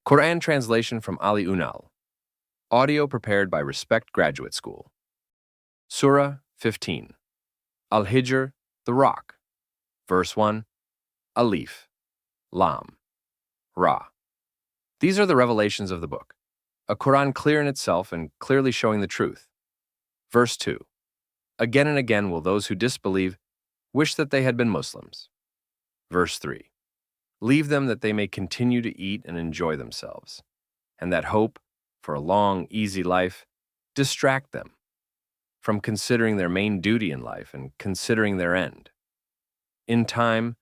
Qur'an translation from Ali Ünal. Audio prepared by Respect Graduate School. Surah 15. Al-Hijr, the Rock. Verse 1. Alif, Lam, Ra. These are the revelations of the book, a Qur'an clear in itself and clearly showing the truth. Verse 2. Again and again will those who disbelieve wish that they had been Muslims. Verse 3. Leave them that they may continue to eat and enjoy themselves, and that hope for a long, easy life distract them from considering their main duty in life and considering their end. In time,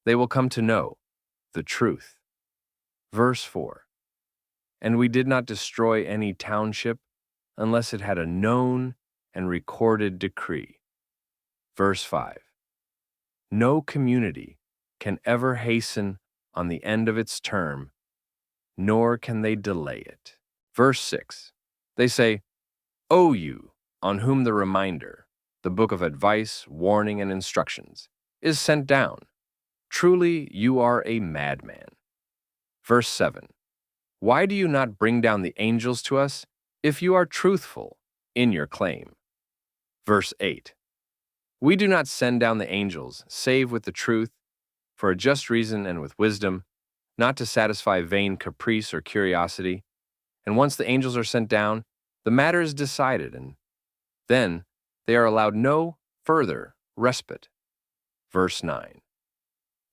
they will come to know the truth. Verse 4. And we did not destroy any township unless it had a known and recorded decree. Verse 5. No community can ever hasten on the end of its term, nor can they delay it. Verse 6. They say, O you, on whom the reminder, the book of advice, warning, and instructions, is sent down. Truly you are a madman. Verse 7. Why do you not bring down the angels to us if you are truthful in your claim? Verse 8. We do not send down the angels save with the truth, for a just reason and with wisdom, not to satisfy vain caprice or curiosity. And once the angels are sent down, the matter is decided, and then they are allowed no further respite. Verse 9.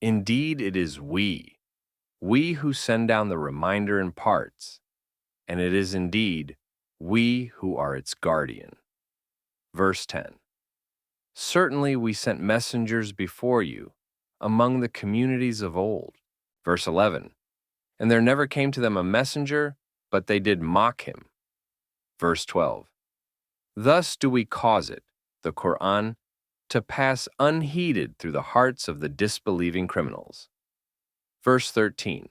Indeed, it is we who send down the reminder in parts, and it is indeed we who are its guardian. Verse 10. Certainly we sent messengers before you among the communities of old. Verse 11. And there never came to them a messenger, but they did mock him. Verse 12. Thus do we cause it, the Qur'an, to pass unheeded through the hearts of the disbelieving criminals. Verse 13.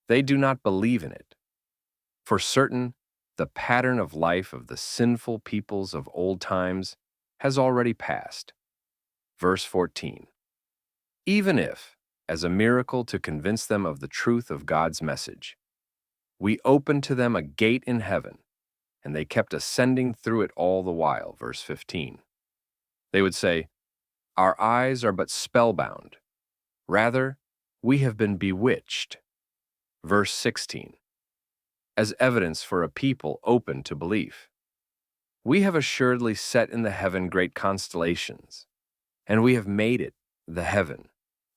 They do not believe in it. For certain, the pattern of life of the sinful peoples of old times has already passed. Verse 14. Even if, as a miracle to convince them of the truth of God's message, we opened to them a gate in heaven, and they kept ascending through it all the while. Verse 15. They would say, Our eyes are but spellbound. Rather, we have been bewitched. Verse 16. As evidence for a people open to belief. We have assuredly set in the heaven great constellations, and we have made it, the heaven,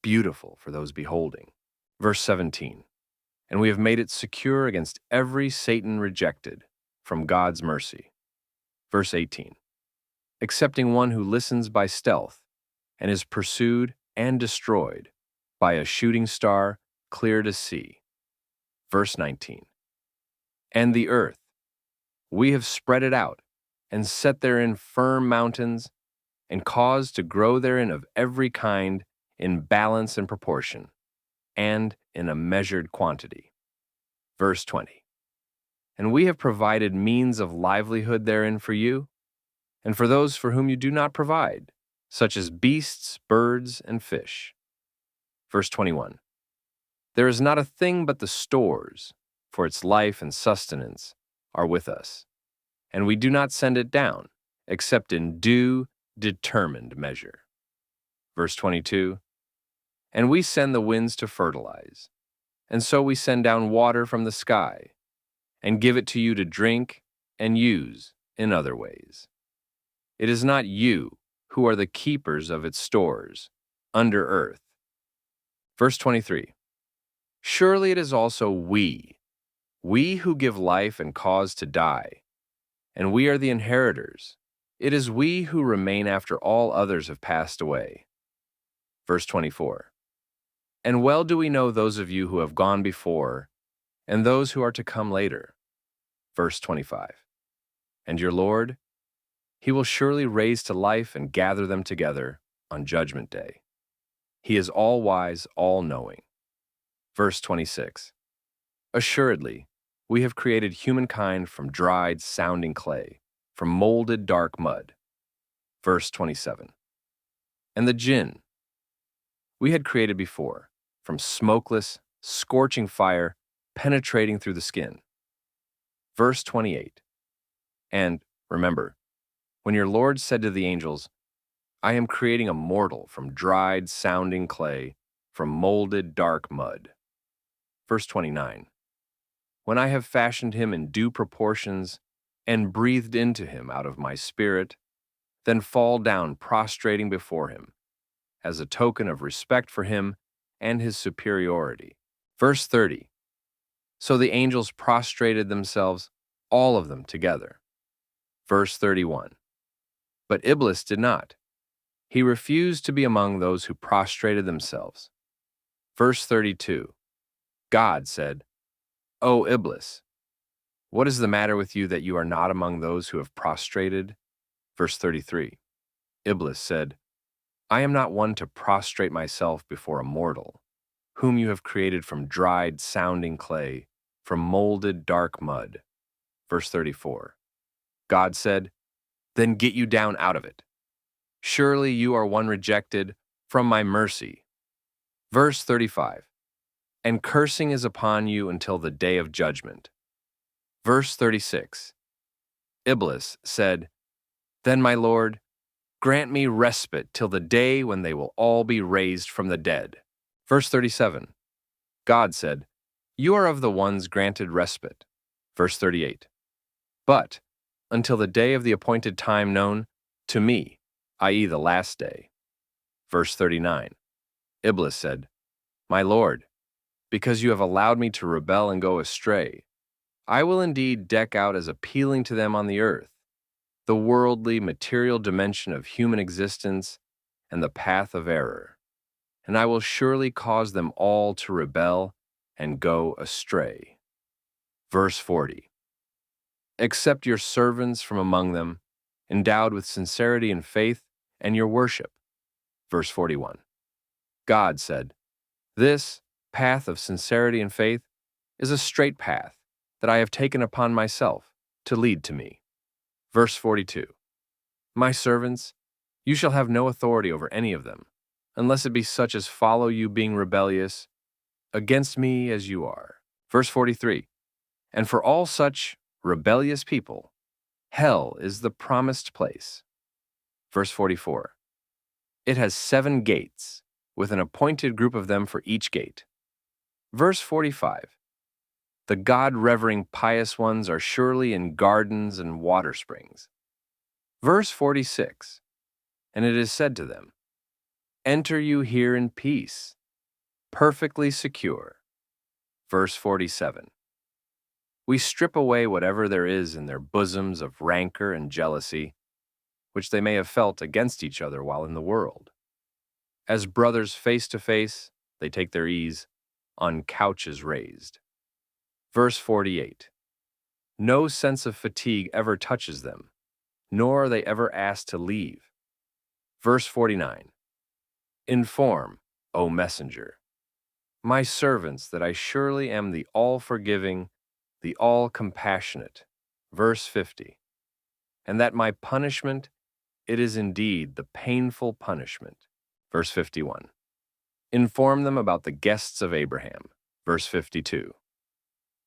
beautiful for those beholding. Verse 17. And we have made it secure against every Satan rejected from God's mercy. Verse 18. Excepting one who listens by stealth and is pursued and destroyed by a shooting star clear to see. Verse 19. And the earth, we have spread it out and set therein firm mountains and caused to grow therein of every kind in balance and proportion, and in a measured quantity. Verse 20. And we have provided means of livelihood therein for you, and for those for whom you do not provide, such as beasts, birds, and fish. Verse 21. There is not a thing but the stores, for its life and sustenance, are with us, and we do not send it down, except in due, determined measure. Verse 22. And we send the winds to fertilize, and so we send down water from the sky, and give it to you to drink and use in other ways. It is not you who are the keepers of its stores under earth. Verse 23. Surely it is also we who give life and cause to die, and we are the inheritors. It is we who remain after all others have passed away. Verse 24. And well do we know those of you who have gone before, and those who are to come later. Verse 25. And your Lord, he will surely raise to life and gather them together on Judgment Day. He is all-wise, all-knowing. Verse 26. Assuredly, we have created humankind from dried, sounding clay, from molded dark mud. Verse 27. And the jinn we had created before, from smokeless, scorching fire penetrating through the skin. Verse 28. And, remember, when your Lord said to the angels, I am creating a mortal from dried, sounding clay, from molded, dark mud. Verse 29. When I have fashioned him in due proportions and breathed into him out of my spirit, then fall down prostrating before him, as a token of respect for him and his superiority. Verse 30. So the angels prostrated themselves, all of them together. Verse 31. But Iblis did not. He refused to be among those who prostrated themselves. Verse 32. God said, O Iblis, what is the matter with you that you are not among those who have prostrated? Verse 33. Iblis said, I am not one to prostrate myself before a mortal, whom you have created from dried, sounding clay, from molded, dark mud. Verse 34. God said, Then get you down out of it. Surely you are one rejected from my mercy. Verse 35. And cursing is upon you until the day of judgment. Verse 36. Iblis said, Then, my Lord, grant me respite till the day when they will all be raised from the dead. Verse 37. God said, You are of the ones granted respite. Verse 38. But until the day of the appointed time known to me, i.e., the last day. Verse 39. Iblis said, My Lord, because you have allowed me to rebel and go astray, I will indeed deck out as appealing to them on the earth, the worldly, material dimension of human existence and the path of error, and I will surely cause them all to rebel and go astray. Verse 40. Accept your servants from among them, endowed with sincerity and faith, and your worship. Verse 41. God said, This path of sincerity and faith is a straight path that I have taken upon myself to lead to me. Verse 42. My servants, you shall have no authority over any of them, unless it be such as follow you being rebellious against me as you are. Verse 43. And for all such rebellious people, hell is the promised place. Verse 44. It has 7 gates, with an appointed group of them for each gate. Verse 45. The God-revering pious ones are surely in gardens and water springs. Verse 46. And it is said to them, Enter you here in peace, perfectly secure. Verse 47. We strip away whatever there is in their bosoms of rancor and jealousy, which they may have felt against each other while in the world. As brothers face to face, they take their ease on couches raised. Verse 48. No sense of fatigue ever touches them, nor are they ever asked to leave. Verse 49. Inform, O messenger, my servants that I surely am the all-forgiving, the all-compassionate. Verse 50. And that my punishment, it is indeed the painful punishment. Verse 51. Inform them about the guests of Abraham. Verse 52.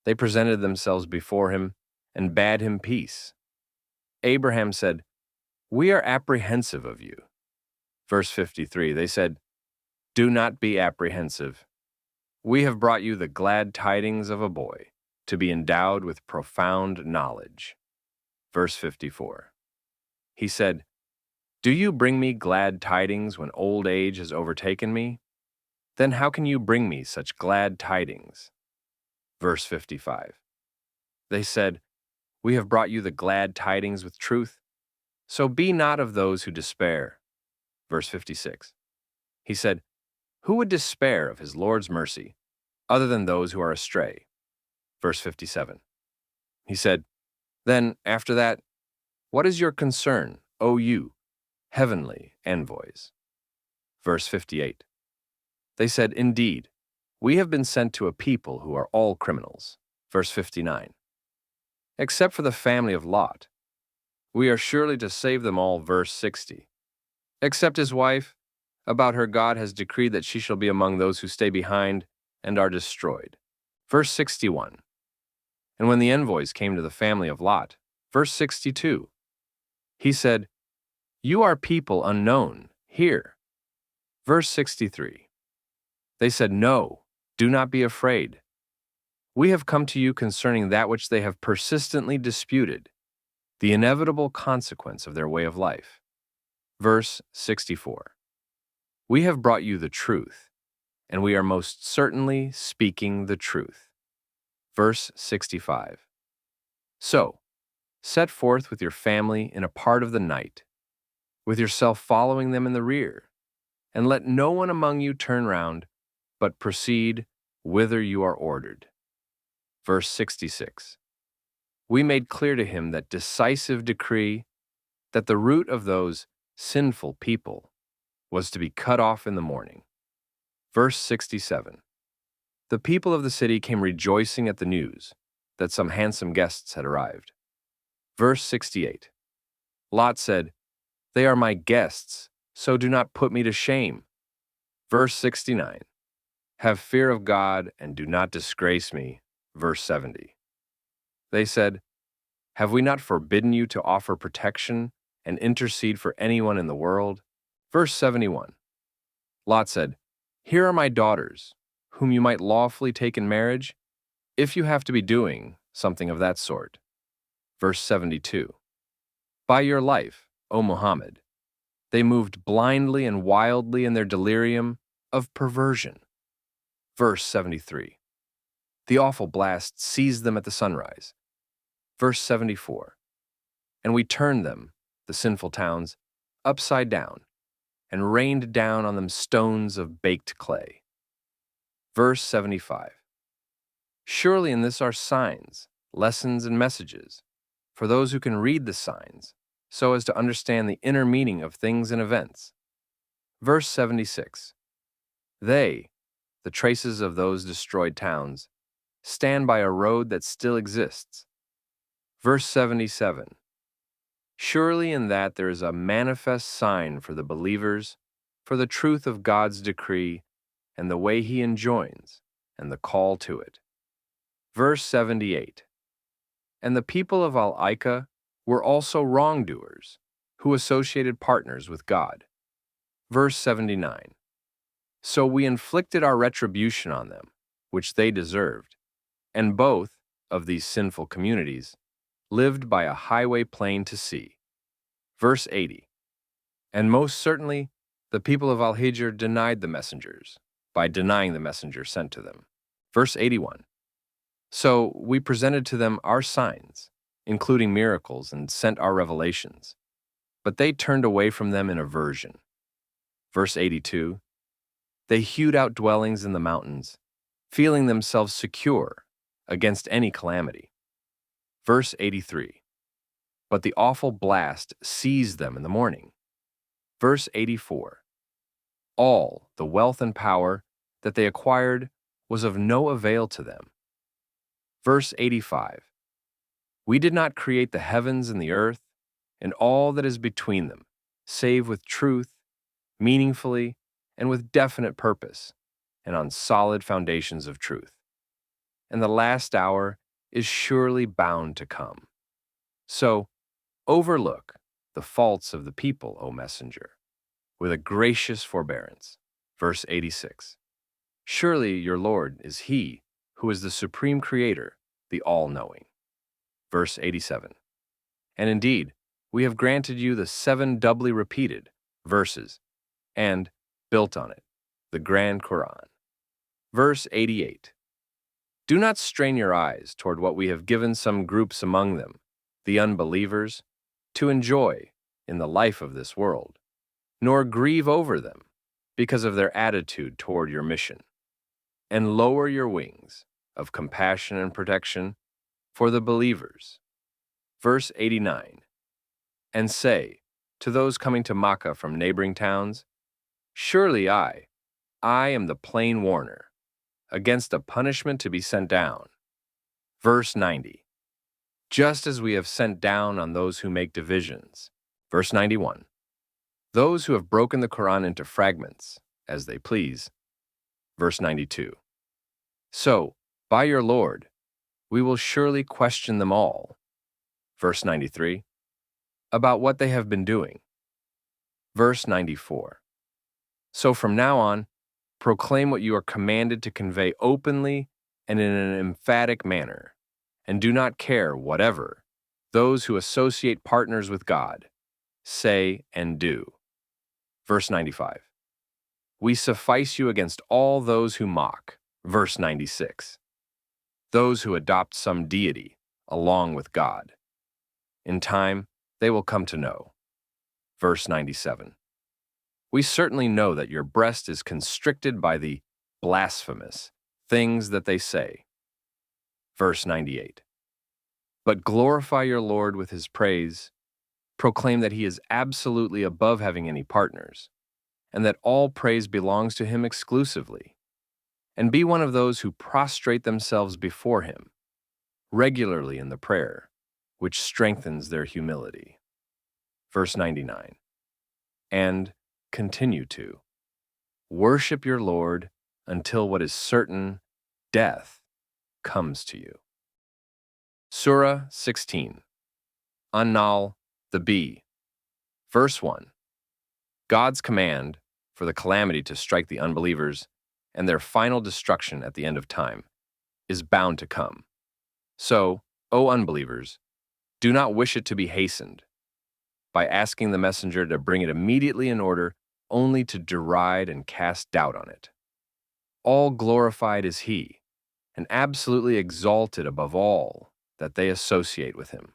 They presented themselves before him and bade him peace. Abraham said, We are apprehensive of you. Verse 53. They said, Do not be apprehensive. We have brought you the glad tidings of a boy, to be endowed with profound knowledge. Verse 54. He said, Do you bring me glad tidings when old age has overtaken me? Then how can you bring me such glad tidings? Verse 55. They said, We have brought you the glad tidings with truth, so be not of those who despair. Verse 56. He said, Who would despair of his Lord's mercy, other than those who are astray? Verse 57. He said, Then, after that, what is your concern, O you, heavenly envoys? Verse 58. They said, Indeed, we have been sent to a people who are all criminals. Verse 59. Except for the family of Lot, we are surely to save them all. Verse 60. Except his wife, about her God has decreed that she shall be among those who stay behind and are destroyed. Verse 61. And when the envoys came to the family of Lot, verse 62, he said, "You are people unknown, hear." Verse 63. They said, "No, do not be afraid. We have come to you concerning that which they have persistently disputed, the inevitable consequence of their way of life." Verse 64. We have brought you the truth, and we are most certainly speaking the truth. Verse 65. So, set forth with your family in a part of the night, with yourself following them in the rear, and let no one among you turn round, but proceed whither you are ordered. Verse 66. We made clear to him that decisive decree that the root of those sinful people was to be cut off in the morning. Verse 67. The people of the city came rejoicing at the news that some handsome guests had arrived. Verse 68. Lot said, "They are my guests, so do not put me to shame." Verse 69. Have fear of God and do not disgrace me. Verse 70. They said, "Have we not forbidden you to offer protection and intercede for anyone in the world?" Verse 71. Lot said, "Here are my daughters, whom you might lawfully take in marriage, if you have to be doing something of that sort." Verse 72. By your life, O Muhammad, they moved blindly and wildly in their delirium of perversion. Verse 73. The awful blast seized them at the sunrise. Verse 74. And we turned them, the sinful towns, upside down, and rained down on them stones of baked clay. Verse 75. Surely in this are signs, lessons, and messages, for those who can read the signs, so as to understand the inner meaning of things and events. Verse 76. They, the traces of those destroyed towns, stand by a road that still exists. Verse 77. Surely in that there is a manifest sign for the believers, for the truth of God's decree, and the way he enjoins, and the call to it. Verse 78. And the people of Al-Aika were also wrongdoers, who associated partners with God. Verse 79. So we inflicted our retribution on them, which they deserved, and both of these sinful communities lived by a highway plain to sea. Verse 80. And most certainly the people of Al-Hijr denied the messengers, by denying the messenger sent to them. Verse 81. So we presented to them our signs, including miracles, and sent our revelations, but they turned away from them in aversion. Verse 82. They hewed out dwellings in the mountains, feeling themselves secure against any calamity. Verse 83. But the awful blast seized them in the morning. Verse 84. All the wealth and power that they acquired was of no avail to them. Verse 85. We did not create the heavens and the earth and all that is between them, save with truth, meaningfully, and with definite purpose, and on solid foundations of truth. And the last hour is surely bound to come. So, overlook the faults of the people, O Messenger, with a gracious forbearance. Verse 86. Surely your Lord is He who is the Supreme Creator, the All-Knowing. Verse 87. And indeed, we have granted you the 7 doubly repeated verses, and, built on it, the Grand Qur'an. Verse 88. Do not strain your eyes toward what we have given some groups among them, the unbelievers, to enjoy in the life of this world, nor grieve over them because of their attitude toward your mission, and lower your wings of compassion and protection for the believers. Verse 89. And say to those coming to Makkah from neighboring towns, surely I am the plain warner, against a punishment to be sent down. Verse 90. Just as we have sent down on those who make divisions. Verse 91. Those who have broken the Qur'an into fragments, as they please. Verse 92. So, By your Lord, we will surely question them all. Verse 93. About what they have been doing. Verse 94. So from now on, proclaim what you are commanded to convey openly and in an emphatic manner, and do not care whatever those who associate partners with God say and do. Verse 95. We suffice you against all those who mock. Verse 96. Those who adopt some deity along with God. In time, they will come to know. Verse 97. We certainly know that your breast is constricted by the blasphemous things that they say. Verse 98. But glorify your Lord with his praise, proclaim that he is absolutely above having any partners, and that all praise belongs to him exclusively, and be one of those who prostrate themselves before him, regularly in the prayer, which strengthens their humility. Verse 99. And continue to worship your Lord until what is certain, death, comes to you. Surah 16. An-Nahl, the bee. Verse 1. God's command for the calamity to strike the unbelievers and their final destruction at the end of time is bound to come. So, O unbelievers, do not wish it to be hastened by asking the messenger to bring it immediately in order, only to deride and cast doubt on it. All glorified is he, and absolutely exalted above all that they associate with him.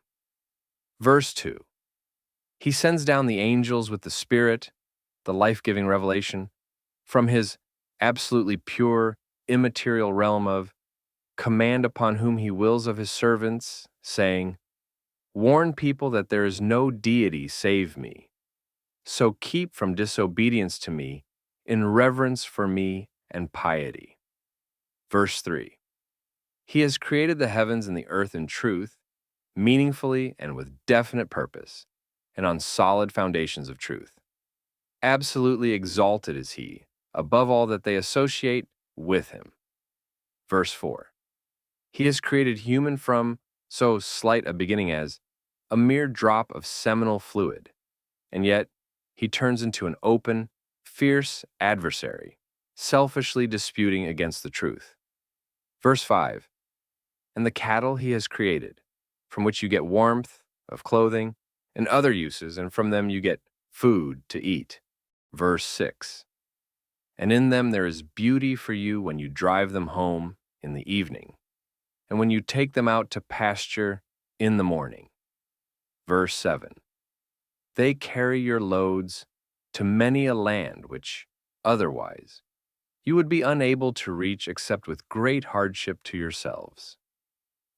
Verse 2. He sends down the angels with the Spirit, the life-giving revelation, from his absolutely pure, immaterial realm of command upon whom he wills of his servants, saying, warn people that there is no deity save me. So keep from disobedience to me in reverence for me and piety. Verse 3. He has created the heavens and the earth in truth, meaningfully and with definite purpose, and on solid foundations of truth. Absolutely exalted is he, above all that they associate with him. Verse 4. He has created human from so slight a beginning as a mere drop of seminal fluid, and yet he turns into an open, fierce adversary, selfishly disputing against the truth. Verse 5. And the cattle he has created, from which you get warmth, of clothing, and other uses, and from them you get food to eat. Verse 6. And in them there is beauty for you when you drive them home in the evening, and when you take them out to pasture in the morning. Verse 7. They carry your loads to many a land which, otherwise, you would be unable to reach except with great hardship to yourselves.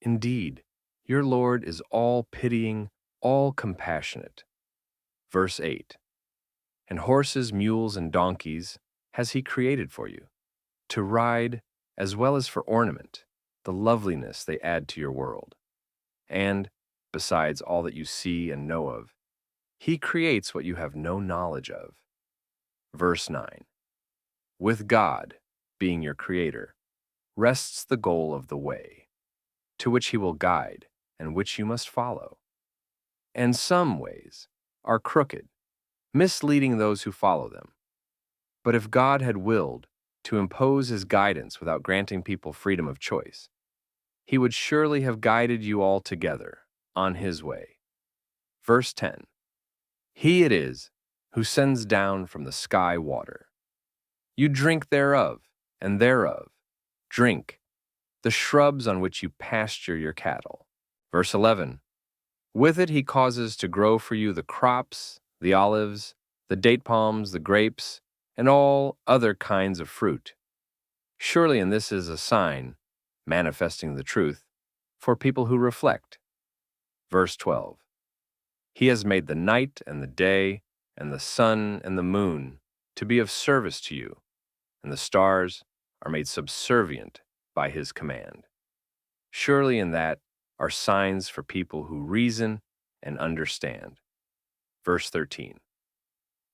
Indeed, your Lord is all-pitying, all-compassionate. Verse 8. And horses, mules, and donkeys has he created for you, to ride as well as for ornament, the loveliness they add to your world. And, besides all that you see and know of, he creates what you have no knowledge of. Verse 9. With God, being your creator, rests the goal of the way, to which he will guide and which you must follow. And some ways are crooked, misleading those who follow them. But if God had willed to impose his guidance without granting people freedom of choice, he would surely have guided you all together on his way. Verse 10. He it is who sends down from the sky water. You drink thereof, and thereof drink, the shrubs on which you pasture your cattle. Verse 11. With it he causes to grow for you the crops, the olives, the date palms, the grapes, and all other kinds of fruit. Surely, and this is a sign, manifesting the truth, for people who reflect. Verse 12. He has made the night and the day, and the sun and the moon to be of service to you, and the stars are made subservient by his command. Surely in that are signs for people who reason and understand. Verse 13.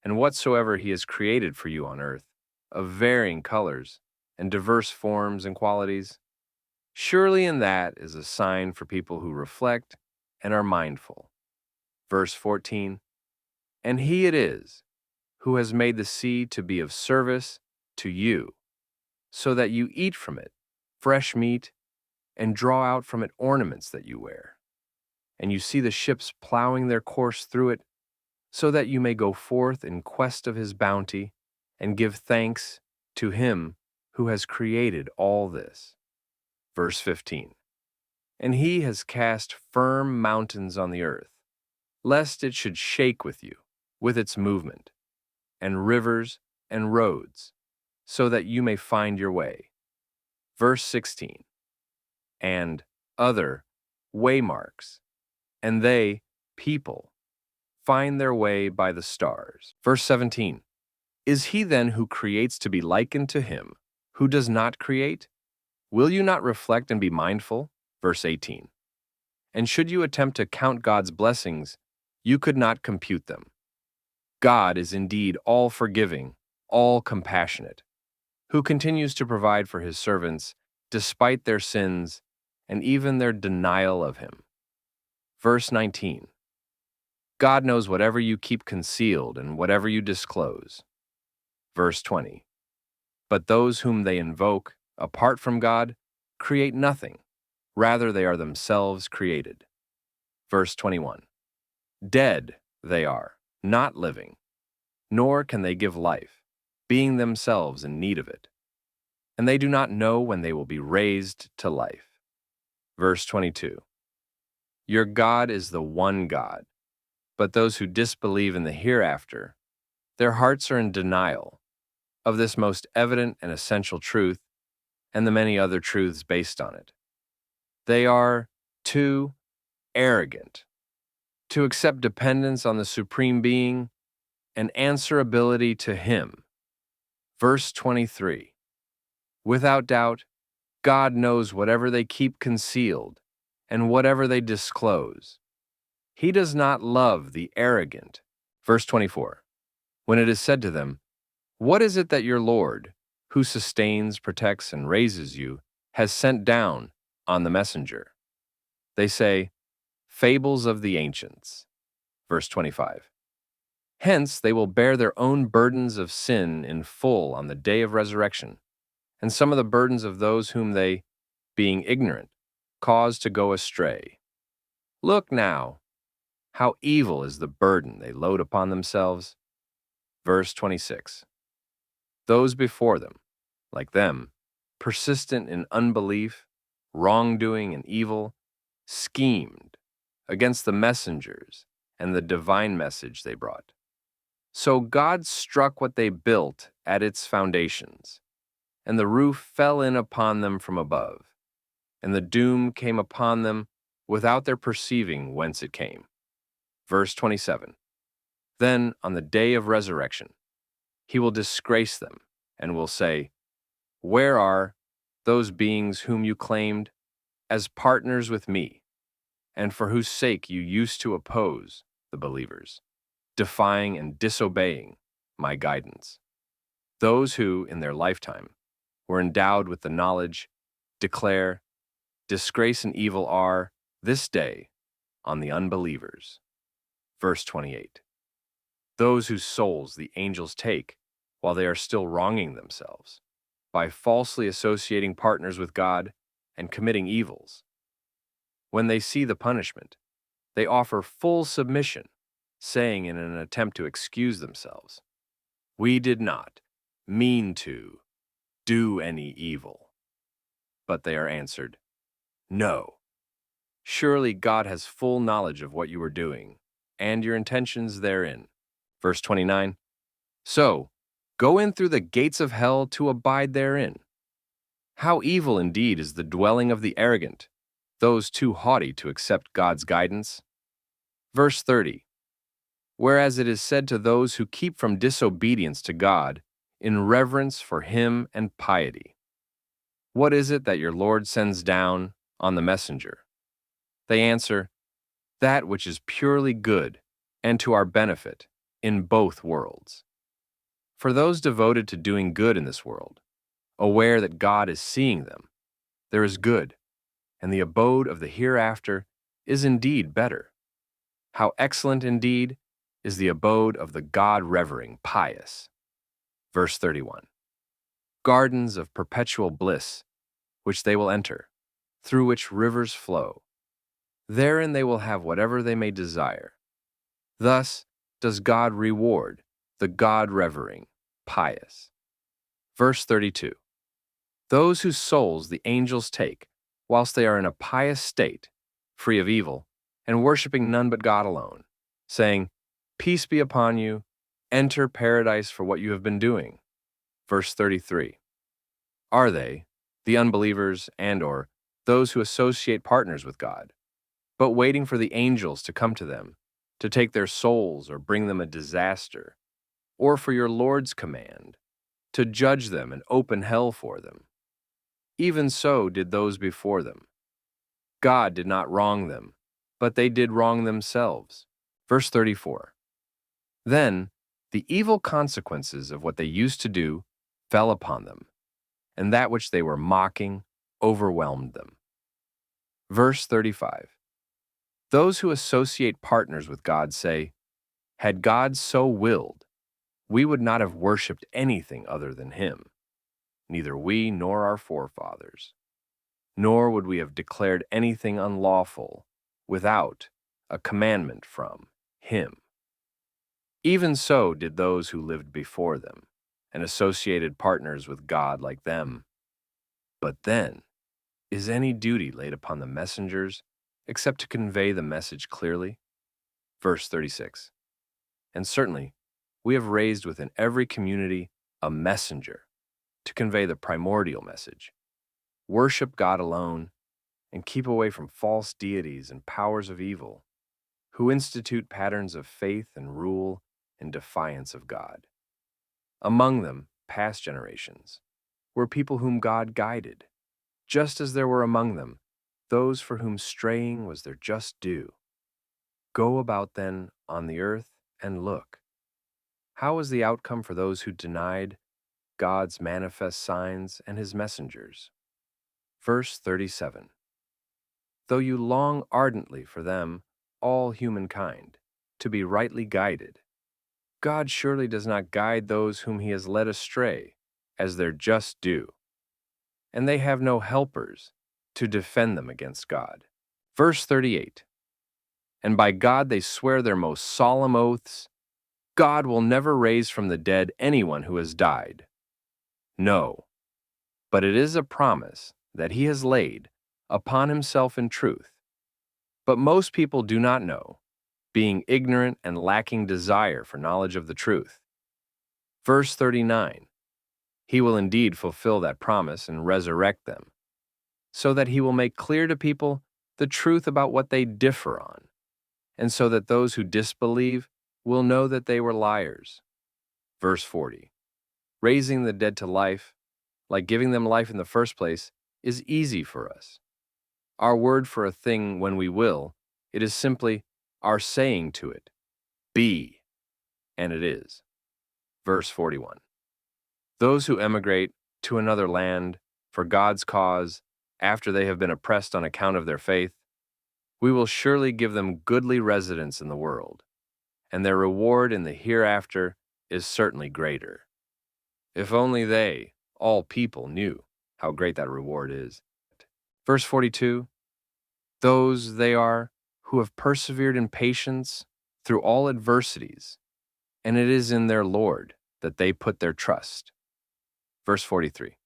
And whatsoever he has created for you on earth, of varying colors and diverse forms and qualities, Surely in that is a sign for people who reflect and are mindful. Verse 14, and he it is who has made the sea to be of service to you, so that you eat from it fresh meat and draw out from it ornaments that you wear. And you see the ships plowing their course through it, so that you may go forth in quest of his bounty and give thanks to him who has created all this. Verse 15, and he has cast firm mountains on the earth, lest it should shake with you, with its movement, and rivers and roads, so that you may find your way. Verse 16, and other waymarks, and they, people, find their way by the stars. Verse 17, is he then who creates to be likened to him, who does not create? Will you not reflect and be mindful? Verse 18, and should you attempt to count God's blessings, you could not compute them. God is indeed all forgiving, all compassionate, who continues to provide for his servants despite their sins and even their denial of him. Verse 19, God knows whatever you keep concealed and whatever you disclose. Verse 20, but those whom they invoke, apart from God, create nothing. Rather, they are themselves created. Verse 21, dead they are, not living, nor can they give life, being themselves in need of it. And they do not know when they will be raised to life. Verse 22, your God is the one God, but those who disbelieve in the hereafter, their hearts are in denial of this most evident and essential truth and the many other truths based on it. They are too arrogant to accept dependence on the Supreme Being and answerability to Him. Verse 23, without doubt, God knows whatever they keep concealed and whatever they disclose. He does not love the arrogant. Verse 24, when it is said to them, what is it that your Lord, who sustains, protects, and raises you, has sent down on the messenger? They say, fables of the ancients. Verse 25, hence they will bear their own burdens of sin in full on the day of resurrection, and some of the burdens of those whom they, being ignorant, cause to go astray. Look now, how evil is the burden they load upon themselves. Verse 26, those before them, like them, persistent in unbelief, wrongdoing, and evil, schemed against the messengers and the divine message they brought. So God struck what they built at its foundations, and the roof fell in upon them from above, and the doom came upon them without their perceiving whence it came. Verse 27, then on the day of resurrection, he will disgrace them and will say, where are those beings whom you claimed as partners with me, and for whose sake you used to oppose the believers, defying and disobeying my guidance? Those who, in their lifetime, were endowed with the knowledge, declare, disgrace and evil are, this day, on the unbelievers. Verse 28, those whose souls the angels take while they are still wronging themselves, by falsely associating partners with God and committing evils. When they see the punishment, they offer full submission, saying in an attempt to excuse themselves, we did not mean to do any evil. But they are answered, no. Surely God has full knowledge of what you are doing, and your intentions therein. Verse 29, so go in through the gates of hell to abide therein. How evil indeed is the dwelling of the arrogant, those too haughty to accept God's guidance. Verse 30, whereas it is said to those who keep from disobedience to God, in reverence for Him and piety, what is it that your Lord sends down on the messenger? They answer, that which is purely good and to our benefit in both worlds. For those devoted to doing good in this world, aware that God is seeing them, there is good and the abode of the hereafter is indeed better. How excellent indeed is the abode of the God-revering pious. Verse 31. Gardens of perpetual bliss, which they will enter, through which rivers flow. Therein they will have whatever they may desire. Thus does God reward the God-revering pious. Verse 32. Those whose souls the angels take, whilst they are in a pious state, free of evil, and worshipping none but God alone, saying, Peace be upon you, enter paradise for what you have been doing. Verse 33. Are they, the unbelievers and/or those who associate partners with God, but waiting for the angels to come to them, to take their souls or bring them a disaster, or for your Lord's command, to judge them and open hell for them? Even so did those before them. God did not wrong them, but they did wrong themselves. Verse 34. Then the evil consequences of what they used to do fell upon them, and that which they were mocking overwhelmed them. Verse 35. Those who associate partners with God say, Had God so willed, we would not have worshipped anything other than Him, neither we nor our forefathers, nor would we have declared anything unlawful without a commandment from Him. Even so did those who lived before them, and associated partners with God like them. But then, is any duty laid upon the messengers except to convey the message clearly? Verse 36. And certainly, we have raised within every community a messenger to convey the primordial message. Worship God alone and keep away from false deities and powers of evil, who institute patterns of faith and rule in defiance of God. Among them, past generations, were people whom God guided, just as there were among them those for whom straying was their just due. Go about then on the earth and look. How was the outcome for those who denied God's manifest signs and His messengers? Verse 37. Though you long ardently for them, all humankind, to be rightly guided, God surely does not guide those whom He has led astray as their just due, and they have no helpers to defend them against God. Verse 38. And by God they swear their most solemn oaths, God will never raise from the dead anyone who has died. No, but it is a promise that He has laid upon Himself in truth. But most people do not know, being ignorant and lacking desire for knowledge of the truth. Verse 39. He will indeed fulfill that promise and resurrect them, so that He will make clear to people the truth about what they differ on, and so that those who disbelieve will know that they were liars. Verse 40. Raising the dead to life, like giving them life in the first place, is easy for us. Our word for a thing when we will, it is simply our saying to it, be, and it is. Verse 41. Those who emigrate to another land for God's cause after they have been oppressed on account of their faith, we will surely give them goodly residence in the world, and their reward in the hereafter is certainly greater. If only they, all people, knew how great that reward is. Verse 42, those they are who have persevered in patience through all adversities, and it is in their Lord that they put their trust. Verse 43,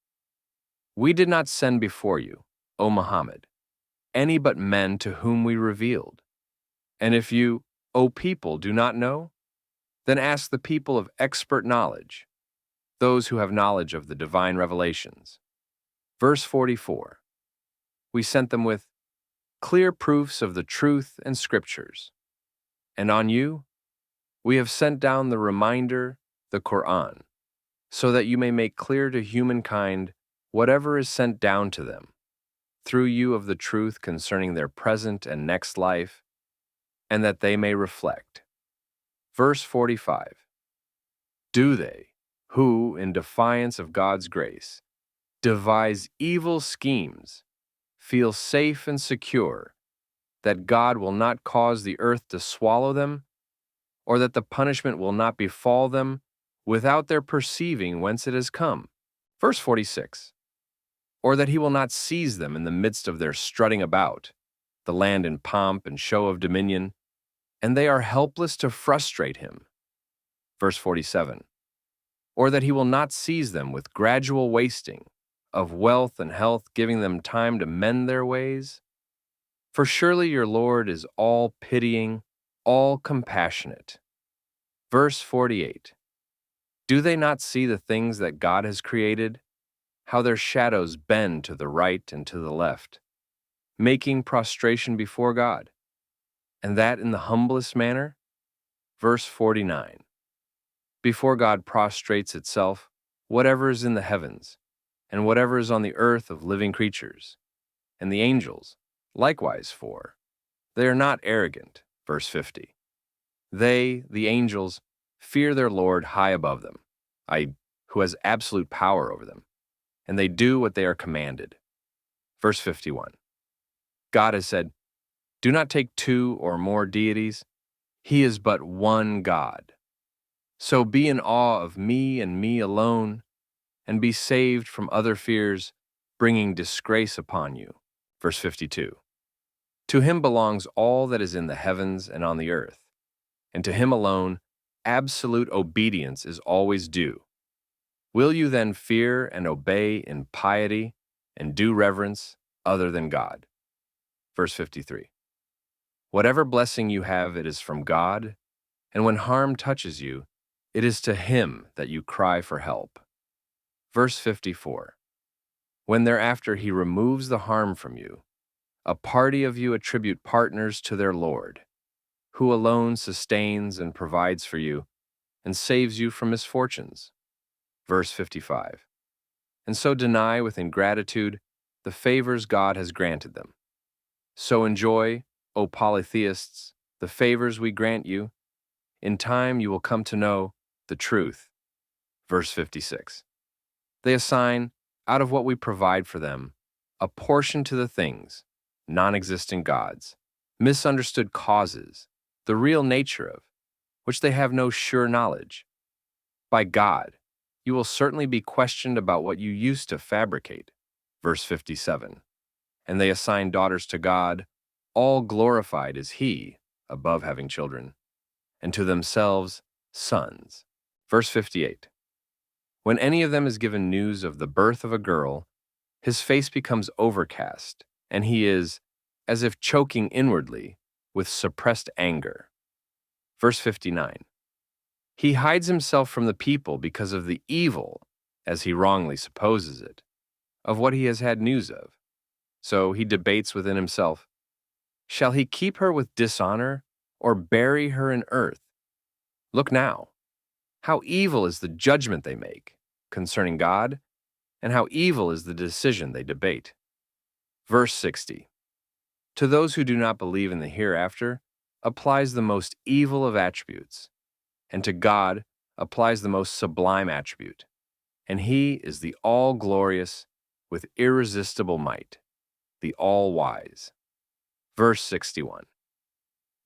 we did not send before you, O Muhammad, any but men to whom we revealed. And if you, O people, do not know, then ask the people of expert knowledge, those who have knowledge of the divine revelations. Verse 44, we sent them with clear proofs of the truth and scriptures. And on you, we have sent down the reminder, the Qur'an, so that you may make clear to humankind whatever is sent down to them, through you of the truth concerning their present and next life, and that they may reflect. Verse 45, do they, who, in defiance of God's grace, devise evil schemes, feel safe and secure that God will not cause the earth to swallow them, or that the punishment will not befall them without their perceiving whence it has come. Verse 46. Or that he will not seize them in the midst of their strutting about, the land in pomp and show of dominion, and they are helpless to frustrate him. Verse 47. Or that he will not seize them with gradual wasting of wealth and health, giving them time to mend their ways. For surely your Lord is all pitying, all compassionate. Verse 48. Do they not see the things that God has created, how their shadows bend to the right and to the left, making prostration before God, and that in the humblest manner? Verse 49. Before God prostrates itself, whatever is in the heavens, and whatever is on the earth of living creatures, and the angels, likewise for. They are not arrogant. Verse 50. They, the angels, fear their Lord high above them, who has absolute power over them, and they do what they are commanded. Verse 51. God has said, do not take two or more deities. He is but one God. So be in awe of me and me alone, and be saved from other fears, bringing disgrace upon you. Verse 52. To him belongs all that is in the heavens and on the earth, and to him alone absolute obedience is always due. Will you then fear and obey in piety and do reverence other than God? Verse 53. Whatever blessing you have, it is from God, and when harm touches you, it is to him that you cry for help. Verse 54. When thereafter he removes the harm from you, a party of you attribute partners to their Lord, who alone sustains and provides for you and saves you from misfortunes. Verse 55. And so deny with ingratitude the favors God has granted them. So enjoy, O polytheists, the favors we grant you. In time you will come to know the truth. Verse 56. They assign, out of what we provide for them, a portion to the things, non-existent gods, misunderstood causes, the real nature of, which they have no sure knowledge. By God, you will certainly be questioned about what you used to fabricate. Verse 57. And they assign daughters to God, all glorified is he, above having children, and to themselves sons. Verse 58. When any of them is given news of the birth of a girl, his face becomes overcast, and he is, as if choking inwardly, with suppressed anger. Verse 59. He hides himself from the people because of the evil, as he wrongly supposes it, of what he has had news of. So he debates within himself, shall he keep her with dishonor, or bury her in earth? Look now, how evil is the judgment they make concerning God, and how evil is the decision they debate. Verse 60. To those who do not believe in the hereafter applies the most evil of attributes, and to God applies the most sublime attribute, and he is the all-glorious with irresistible might, the all-wise. Verse 61.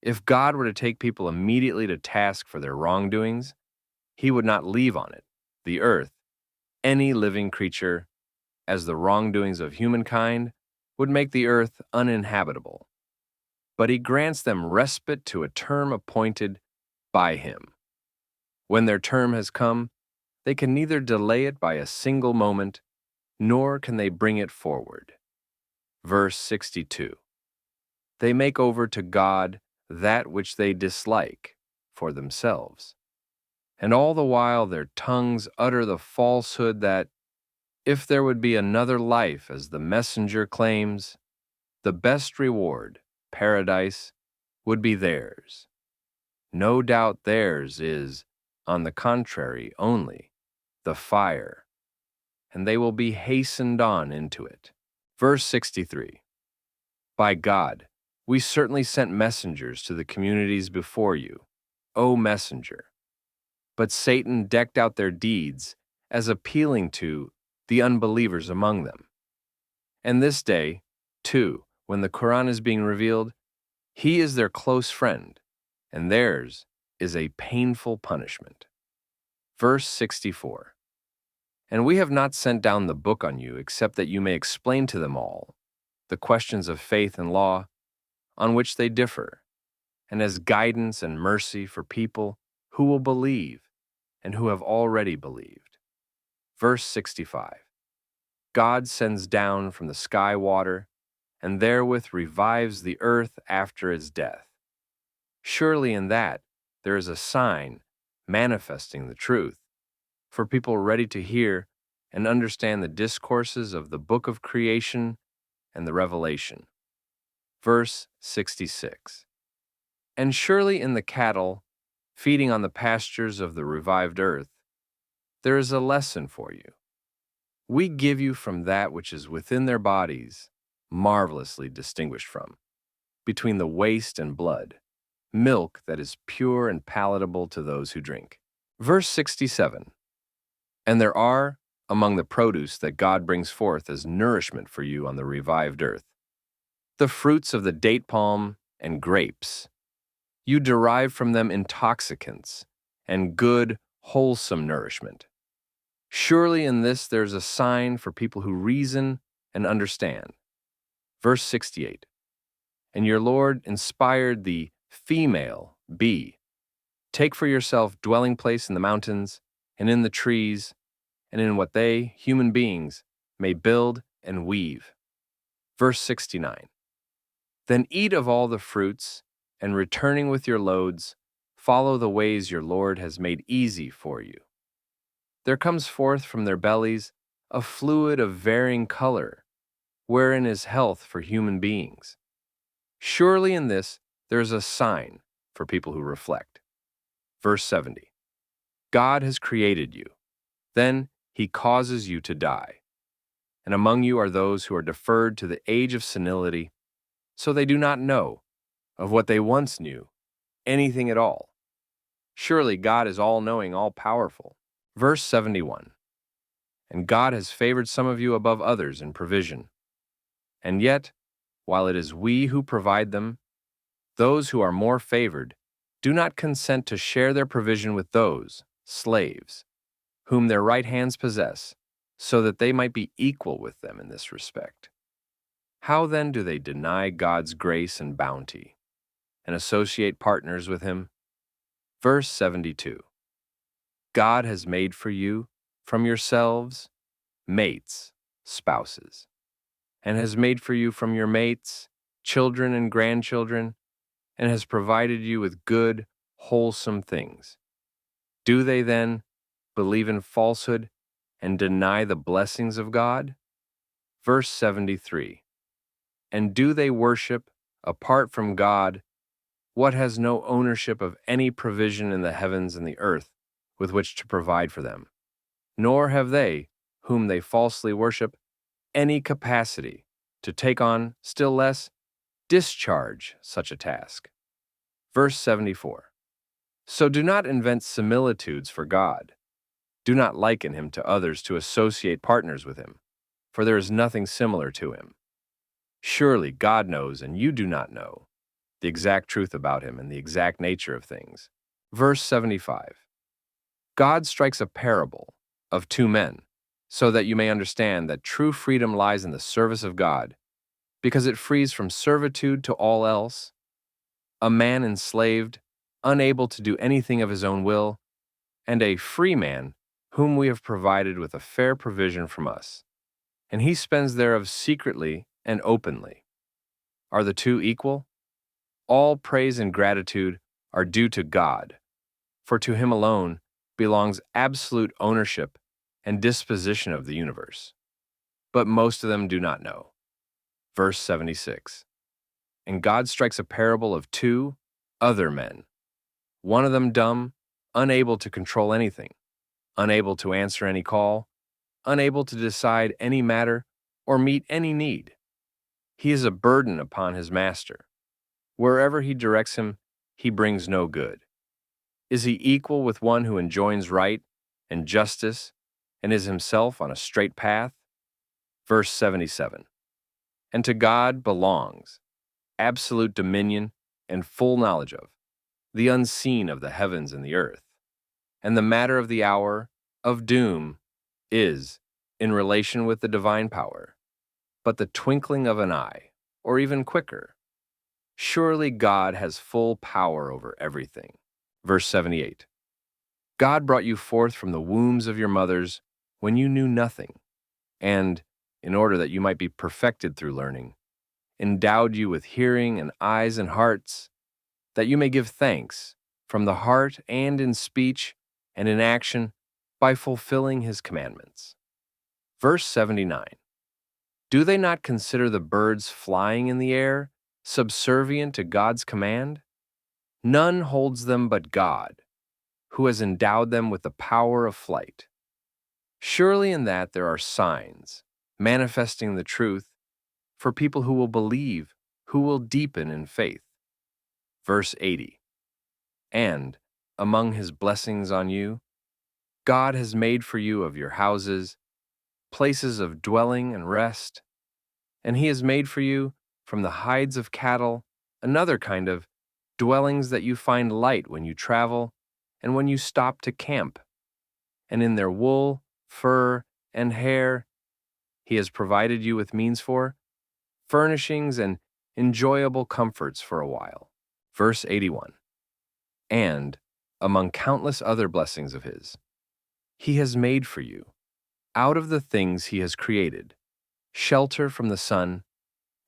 If God were to take people immediately to task for their wrongdoings, he would not leave on it, the earth, any living creature, as the wrongdoings of humankind would make the earth uninhabitable. But he grants them respite to a term appointed by him. When their term has come, they can neither delay it by a single moment, nor can they bring it forward. Verse 62. They make over to God that which they dislike for themselves. And all the while their tongues utter the falsehood that, if there would be another life as the messenger claims, the best reward, paradise, would be theirs. No doubt theirs is, on the contrary only, the fire, and they will be hastened on into it. Verse 63. By God, we certainly sent messengers to the communities before you, O messenger. But Satan decked out their deeds as appealing to the unbelievers among them. And this day, 2. When the Qur'an is being revealed, he is their close friend, and theirs is a painful punishment. Verse 64. And we have not sent down the book on you except that you may explain to them all the questions of faith and law on which they differ, and as guidance and mercy for people who will believe and who have already believed. Verse 65. God sends down from the sky water, and therewith revives the earth after its death. Surely in that there is a sign manifesting the truth, for people ready to hear and understand the discourses of the book of creation and the revelation. Verse 66. And surely in the cattle, feeding on the pastures of the revived earth, there is a lesson for you. We give you from that which is within their bodies, marvelously distinguished from, between the waste and blood, milk that is pure and palatable to those who drink. Verse 67. And there are among the produce that God brings forth as nourishment for you on the revived earth, the fruits of the date palm and grapes. You derive from them intoxicants and good, wholesome nourishment. Surely in this there's a sign for people who reason and understand. Verse 68. And your Lord inspired the female bee. Take for yourself dwelling place in the mountains and in the trees and in what they, human beings, may build and weave. Verse 69. Then eat of all the fruits, and returning with your loads, follow the ways your Lord has made easy for you. There comes forth from their bellies a fluid of varying color, wherein is health for human beings. Surely in this there is a sign for people who reflect. Verse 70. God has created you. Then he causes you to die. And among you are those who are deferred to the age of senility, so they do not know, of what they once knew, anything at all. Surely God is all-knowing, all-powerful. Verse 71. And God has favored some of you above others in provision. And yet, while it is we who provide them, those who are more favored do not consent to share their provision with those, slaves, whom their right hands possess, so that they might be equal with them in this respect. How then do they deny God's grace and bounty, and associate partners with him? Verse 72. God has made for you, from yourselves, mates, spouses, and has made for you from your mates, children and grandchildren, and has provided you with good, wholesome things. Do they then believe in falsehood and deny the blessings of God? Verse 73. And do they worship, apart from God, what has no ownership of any provision in the heavens and the earth with which to provide for them? Nor have they, whom they falsely worship, any capacity to take on, still less, discharge such a task. Verse 74. So do not invent similitudes for God. Do not liken him to others to associate partners with him, for there is nothing similar to him. Surely God knows and you do not know the exact truth about him and the exact nature of things. Verse 75. God strikes a parable of two men, so that you may understand that true freedom lies in the service of God, because it frees from servitude to all else. A man enslaved, unable to do anything of his own will, and a free man whom we have provided with a fair provision from us, and he spends thereof secretly and openly. Are the two equal? All praise and gratitude are due to God, for to him alone belongs absolute ownership and disposition of the universe. But most of them do not know. Verse 76. And God strikes a parable of two other men, one of them dumb, unable to control anything, unable to answer any call, unable to decide any matter or meet any need. He is a burden upon his master. Wherever he directs him, he brings no good. Is he equal with one who enjoins right and justice and is himself on a straight path? Verse 77. And to God belongs absolute dominion and full knowledge of the unseen of the heavens and the earth. And the matter of the hour of doom is in relation with the divine power, but the twinkling of an eye, or even quicker. Surely God has full power over everything. Verse 78. God brought you forth from the wombs of your mothers when you knew nothing, and, in order that you might be perfected through learning, endowed you with hearing and eyes and hearts, that you may give thanks from the heart and in speech and in action by fulfilling his commandments. Verse 79. Do they not consider the birds flying in the air subservient to God's command? None holds them but God, who has endowed them with the power of flight. Surely in that there are signs, manifesting the truth, for people who will believe, who will deepen in faith. Verse 80. And, among his blessings on you, God has made for you of your houses places of dwelling and rest, and he has made for you, from the hides of cattle, another kind of dwellings that you find light when you travel and when you stop to camp. And in their wool, fur, and hair, he has provided you with means for furnishings and enjoyable comforts for a while. Verse 81. And, among countless other blessings of his, he has made for you, out of the things he has created, shelter from the sun,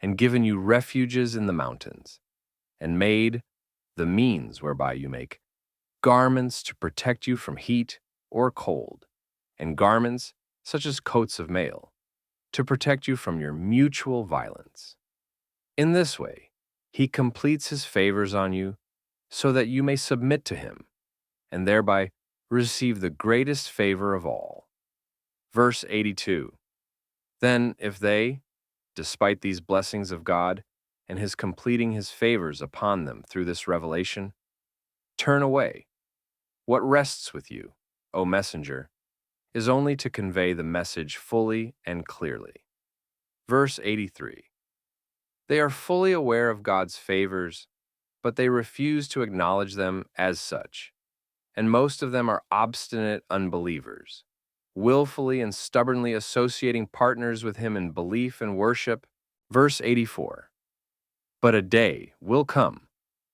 and given you refuges in the mountains, and made the means whereby you make garments to protect you from heat or cold, and garments such as coats of mail, to protect you from your mutual violence. In this way, he completes his favors on you, so that you may submit to him, and thereby receive the greatest favor of all. Verse 82. Then, if they, despite these blessings of God and his completing his favors upon them through this revelation, turn away, what rests with you, O messenger, is only to convey the message fully and clearly. Verse 83. They are fully aware of God's favors, but they refuse to acknowledge them as such, and most of them are obstinate unbelievers, willfully and stubbornly associating partners with him in belief and worship. Verse 84. But a day will come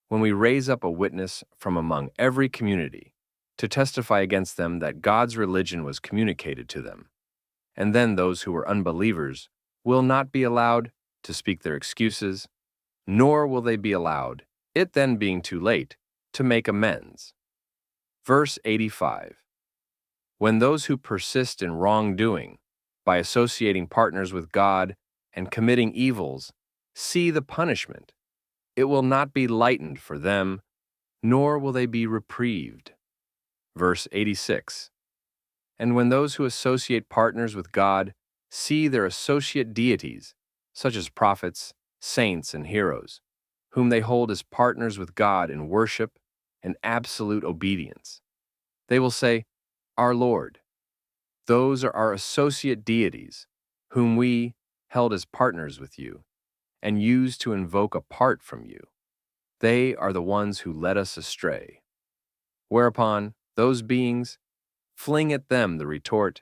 when we raise up a witness from among every community to testify against them that God's religion was communicated to them. And then those who were unbelievers will not be allowed to speak their excuses, nor will they be allowed, it then being too late, to make amends. Verse 85. When those who persist in wrongdoing, by associating partners with God and committing evils, see the punishment, it will not be lightened for them, nor will they be reprieved. Verse 86. And when those who associate partners with God see their associate deities, such as prophets, saints, and heroes, whom they hold as partners with God in worship and absolute obedience, they will say, Our Lord. Those are our associate deities, whom we held as partners with you, and used to invoke apart from you. They are the ones who led us astray. Whereupon those beings fling at them the retort,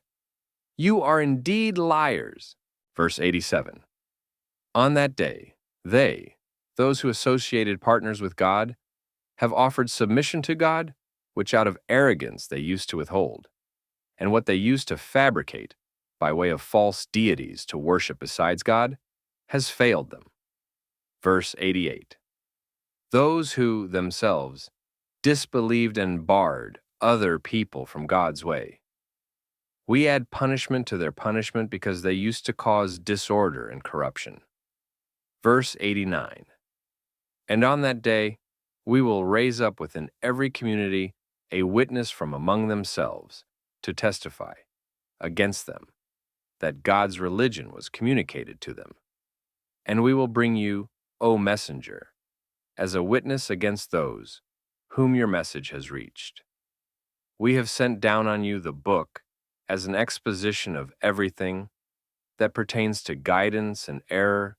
You are indeed liars. Verse 87. On that day, they, those who associated partners with God, have offered submission to God, which out of arrogance they used to withhold, and what they used to fabricate by way of false deities to worship besides God has failed them. Verse 88. Those who themselves disbelieved and barred other people from God's way, we add punishment to their punishment because they used to cause disorder and corruption. Verse 89. And on that day, we will raise up within every community a witness from among themselves to testify against them that God's religion was communicated to them. And we will bring you, O messenger, as a witness against those whom your message has reached. We have sent down on you the book as an exposition of everything that pertains to guidance and error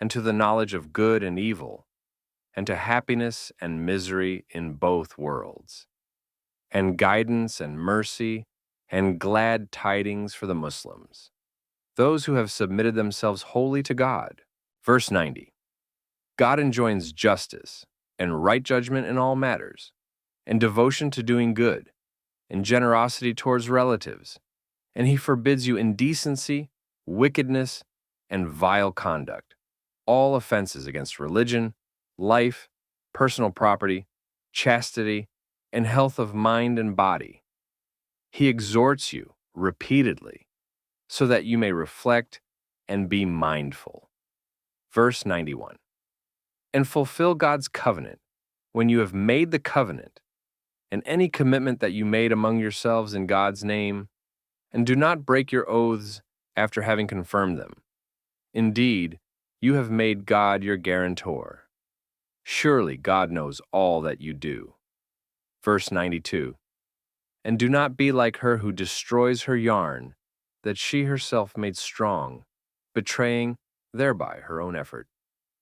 and to the knowledge of good and evil, and to happiness and misery in both worlds, and guidance and mercy and glad tidings for the Muslims, those who have submitted themselves wholly to God. Verse 90. God enjoins justice and right judgment in all matters, and devotion to doing good, and generosity towards relatives, and he forbids you indecency, wickedness, and vile conduct, all offenses against religion, life, personal property, chastity, and health of mind and body. He exhorts you repeatedly so that you may reflect and be mindful. Verse 91. And fulfill God's covenant when you have made the covenant, and any commitment that you made among yourselves in God's name, and do not break your oaths after having confirmed them. Indeed, you have made God your guarantor. Surely God knows all that you do. Verse 92. And do not be like her who destroys her yarn, that she herself made strong, betraying thereby her own effort,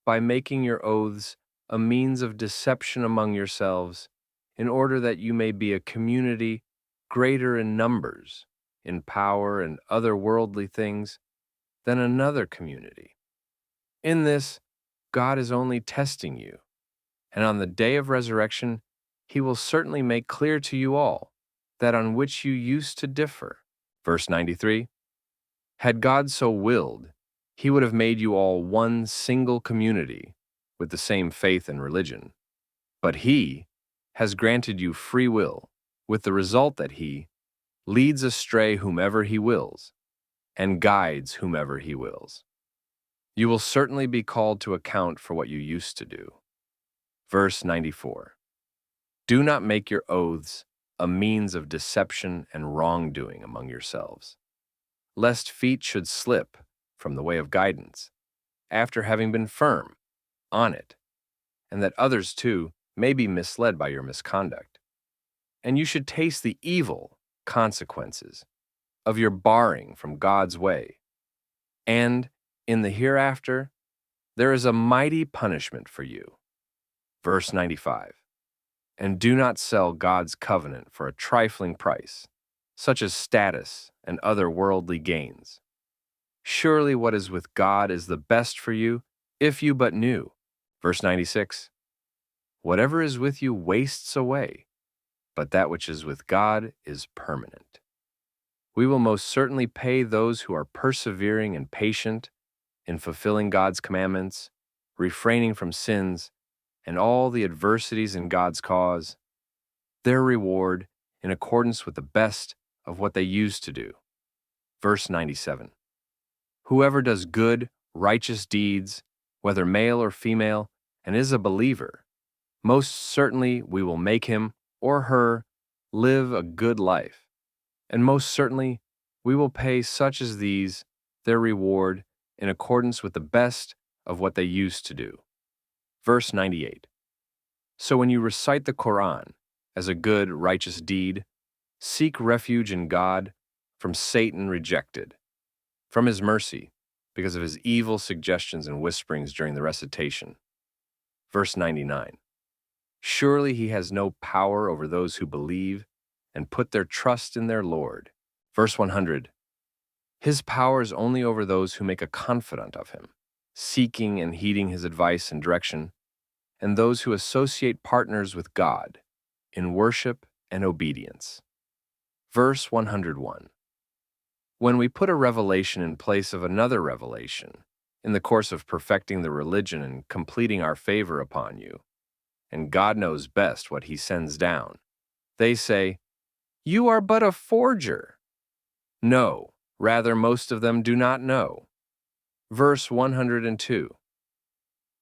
by making your oaths a means of deception among yourselves, in order that you may be a community greater in numbers, in power and other worldly things than another community. In this, God is only testing you, and on the day of resurrection, he will certainly make clear to you all that on which you used to differ. Verse 93. Had God so willed, he would have made you all one single community with the same faith and religion. But he has granted you free will, with the result that he leads astray whomever he wills and guides whomever he wills. You will certainly be called to account for what you used to do. Verse 94. Do not make your oaths a means of deception and wrongdoing among yourselves, lest feet should slip from the way of guidance, after having been firm on it, and that others too may be misled by your misconduct. And you should taste the evil consequences of your barring from God's way. And in the hereafter, there is a mighty punishment for you. Verse 95. And do not sell God's covenant for a trifling price, such as status and other worldly gains. Surely what is with God is the best for you, if you but knew. Verse 96. Whatever is with you wastes away, but that which is with God is permanent. We will most certainly pay those who are persevering and patient in fulfilling God's commandments, refraining from sins, and all the adversities in God's cause, their reward in accordance with the best of what they used to do. Verse 97. Whoever does good, righteous deeds, whether male or female, and is a believer, most certainly we will make him or her live a good life, and most certainly we will pay such as these their reward in accordance with the best of what they used to do. Verse 98. So when you recite the Qur'an as a good, righteous deed, seek refuge in God from Satan rejected, from his mercy, because of his evil suggestions and whisperings during the recitation. Verse 99. Surely he has no power over those who believe and put their trust in their Lord. Verse 100. His power is only over those who make a confidant of him, seeking and heeding his advice and direction, and those who associate partners with God in worship and obedience. Verse 101. When we put a revelation in place of another revelation, in the course of perfecting the religion and completing our favor upon you, and God knows best what he sends down, they say, "You are but a forger." No, rather most of them do not know. Verse 102.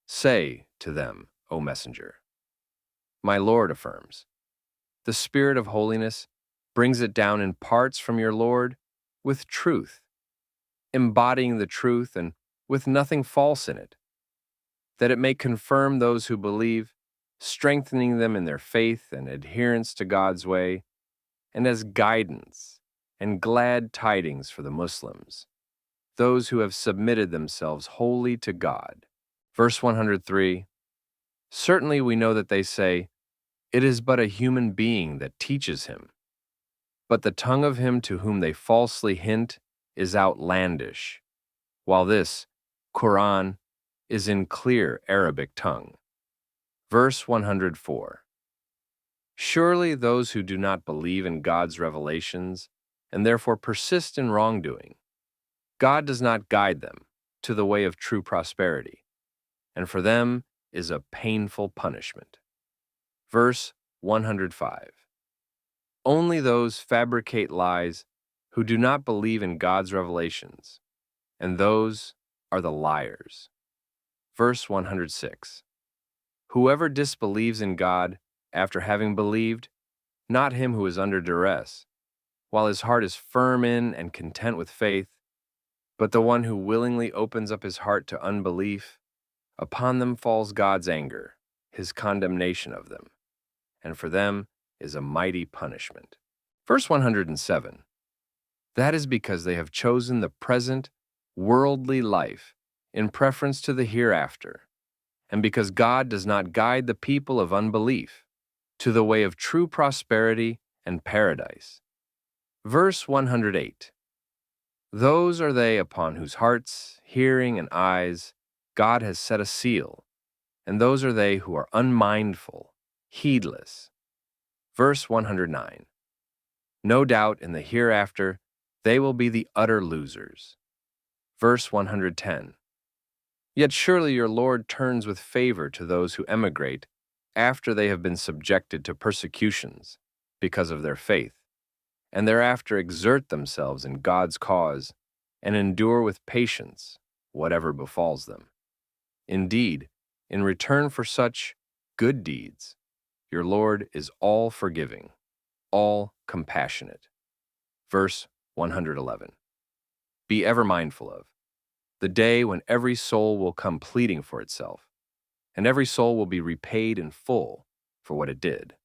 Say to them, O messenger, my Lord affirms, the Spirit of holiness brings it down in parts from your Lord with truth, embodying the truth and with nothing false in it, that it may confirm those who believe, strengthening them in their faith and adherence to God's way, and as guidance and glad tidings for the Muslims, those who have submitted themselves wholly to God. Verse 103, certainly we know that they say, it is but a human being that teaches him. But the tongue of him to whom they falsely hint is outlandish, while this, Qur'an, is in clear Arabic tongue. Verse 104, surely those who do not believe in God's revelations and therefore persist in wrongdoing, God does not guide them to the way of true prosperity, and for them is a painful punishment. Verse 105, only those fabricate lies who do not believe in God's revelations, and those are the liars. Verse 106, whoever disbelieves in God after having believed, not him who is under duress, while his heart is firm in and content with faith, but the one who willingly opens up his heart to unbelief, upon them falls God's anger, his condemnation of them, and for them is a mighty punishment. Verse 107, that is because they have chosen the present, worldly life in preference to the hereafter, and because God does not guide the people of unbelief to the way of true prosperity and paradise. Verse 108, those are they upon whose hearts, hearing, and eyes God has set a seal, and those are they who are unmindful, heedless. Verse 109, no doubt in the hereafter they will be the utter losers. Verse 110, yet surely your Lord turns with favor to those who emigrate after they have been subjected to persecutions because of their faith, and thereafter exert themselves in God's cause and endure with patience whatever befalls them. Indeed, in return for such good deeds, your Lord is all forgiving, all compassionate. Verse 111, be ever mindful of the day when every soul will come pleading for itself, and every soul will be repaid in full for what it did,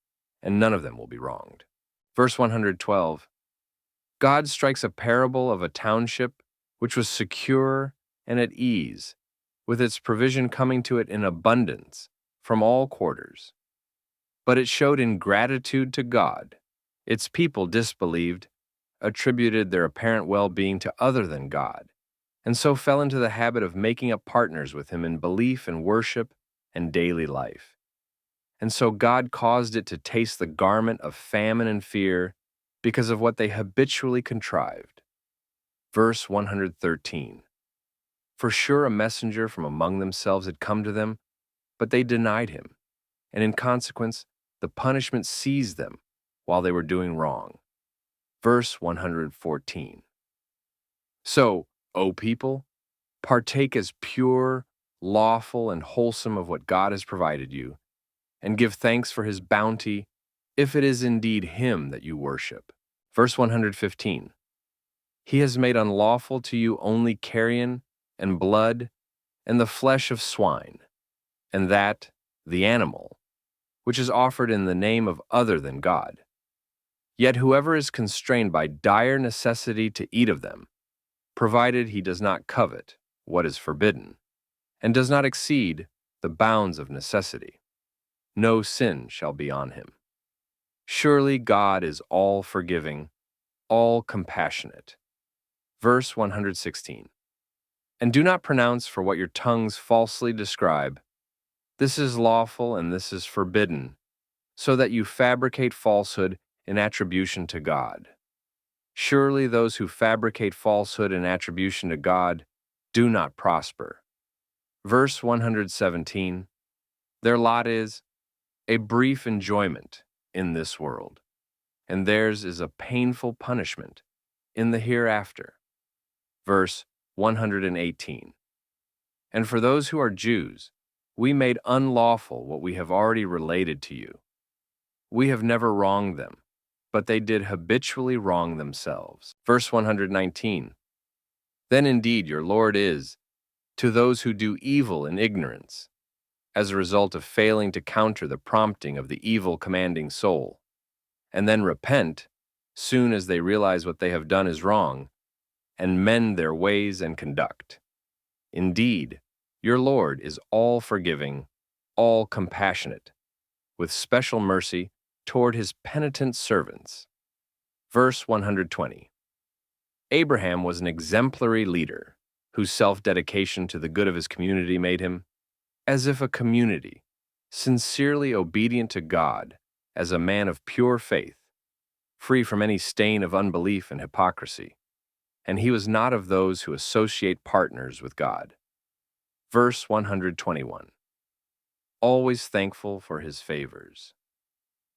and none of them will be wronged. Verse 112, God strikes a parable of a township which was secure and at ease, with its provision coming to it in abundance from all quarters. But it showed ingratitude to God. Its people disbelieved, attributed their apparent well-being to other than God, and so fell into the habit of making up partners with him in belief and worship and daily life. And so God caused it to taste the garment of famine and fear because of what they habitually contrived. Verse 113, for sure a messenger from among themselves had come to them, but they denied him, and in consequence the punishment seized them while they were doing wrong. Verse 114, so, O people, partake as pure, lawful, and wholesome of what God has provided you, and give thanks for his bounty, if it is indeed him that you worship. Verse 115, he has made unlawful to you only carrion and blood and the flesh of swine, and that, the animal, which is offered in the name of other than God. Yet whoever is constrained by dire necessity to eat of them, provided he does not covet what is forbidden, and does not exceed the bounds of necessity, no sin shall be on him. Surely God is all forgiving, all compassionate. Verse 116, and do not pronounce for what your tongues falsely describe, this is lawful and this is forbidden, so that you fabricate falsehood in attribution to God. Surely those who fabricate falsehood in attribution to God do not prosper. Verse 117, their lot is a brief enjoyment in this world, and theirs is a painful punishment in the hereafter. Verse 118, and for those who are Jews, we made unlawful what we have already related to you. We have never wronged them, but they did habitually wrong themselves. Verse 119, then indeed your Lord is, to those who do evil in ignorance, as a result of failing to counter the prompting of the evil commanding soul, and then repent soon as they realize what they have done is wrong, and mend their ways and conduct. Indeed, Your Lord is all forgiving, all compassionate, with special mercy toward his penitent servants. Verse 120. Abraham was an exemplary leader whose self-dedication to the good of his community made him, as if a community, sincerely obedient to God as a man of pure faith, free from any stain of unbelief and hypocrisy, and he was not of those who associate partners with God. Verse 121. Always thankful for his favors.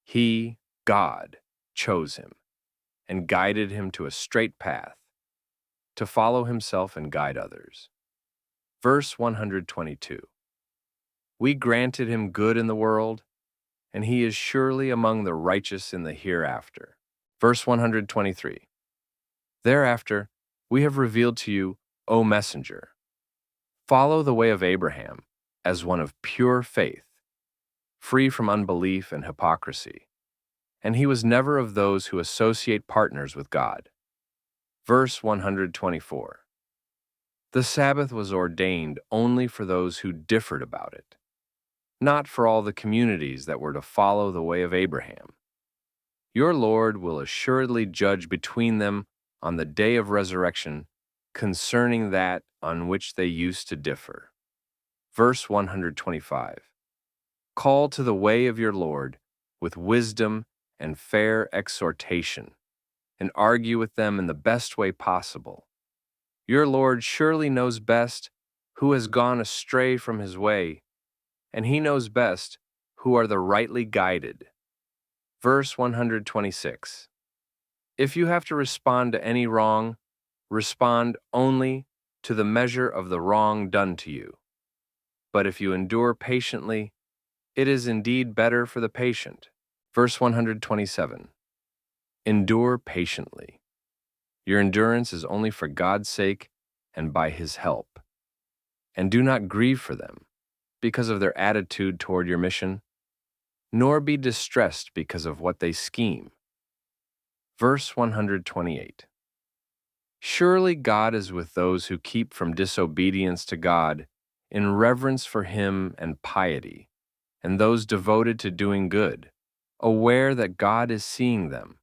He, God, chose him and guided him to a straight path, to follow himself and guide others. Verse 122. We granted him good in the world, and he is surely among the righteous in the hereafter. Verse 123. Thereafter, we have revealed to you, O messenger, follow the way of Abraham as one of pure faith, free from unbelief and hypocrisy, and he was never of those who associate partners with God. Verse 124. The Sabbath was ordained only for those who differed about it, not for all the communities that were to follow the way of Abraham. Your Lord will assuredly judge between them on the day of resurrection concerning that on which they used to differ. Verse 125. Call to the way of your Lord with wisdom and fair exhortation, and argue with them in the best way possible. Your Lord surely knows best who has gone astray from his way, and he knows best who are the rightly guided. Verse 126. If you have to respond to any wrong, respond only to the measure of the wrong done to you. But if you endure patiently, it is indeed better for the patient. Verse 127. Endure patiently. Your endurance is only for God's sake and by his help. And do not grieve for them because of their attitude toward your mission, nor be distressed because of what they scheme. Verse 128. Surely God is with those who keep from disobedience to God in reverence for him and piety, and those devoted to doing good, aware that God is seeing them.